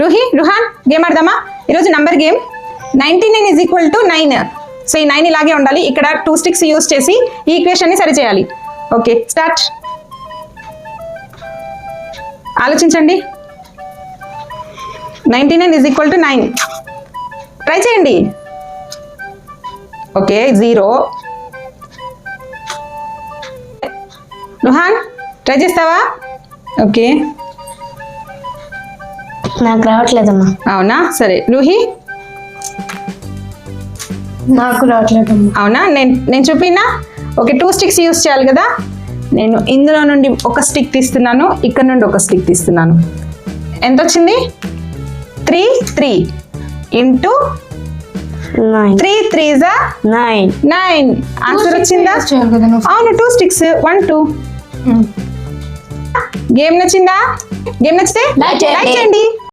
Ruhan game ఆడదామా? ఈరోజు number game. 99 = 9. So ఈ 9 ఇలాగే ఉండాలి. ఇక్కడ 2 స్టిక్స్ యూజ్ చేసి ఈ ఈక్వేషన్ని సరి చేయాలి. Okay, start. ఆలోచించండి. 99 = 9. ట్రై చేయండి. ఓకే, 0. రుహాన్ ట్రై చేస్తావా? ఓకే, నాకు రావట్లేదమ్మా. అవునా? సరే. రూహి నాకు రావట్లేదమ్మా. అవునా? నేను చూపినా. ఓకే, 2 స్టిక్స్ యూజ్ చేయాలి కదా. నేను ఇందులో నుండి ఒక స్టిక్ తీస్తున్నాను, ఇక్కడ నుండి ఒక స్టిక్ తీస్తున్నాను. ఎంత వచ్చింది? 3 ఇంటూ 9 3 3s are 9. ఆన్సర్ వచ్చిందా? అవును, 2 స్టిక్స్. 1 2. గేమ్ నచ్చిందా? గేమ్ నచ్చితే లైక్ చేయండి. లైక్ చేయండి.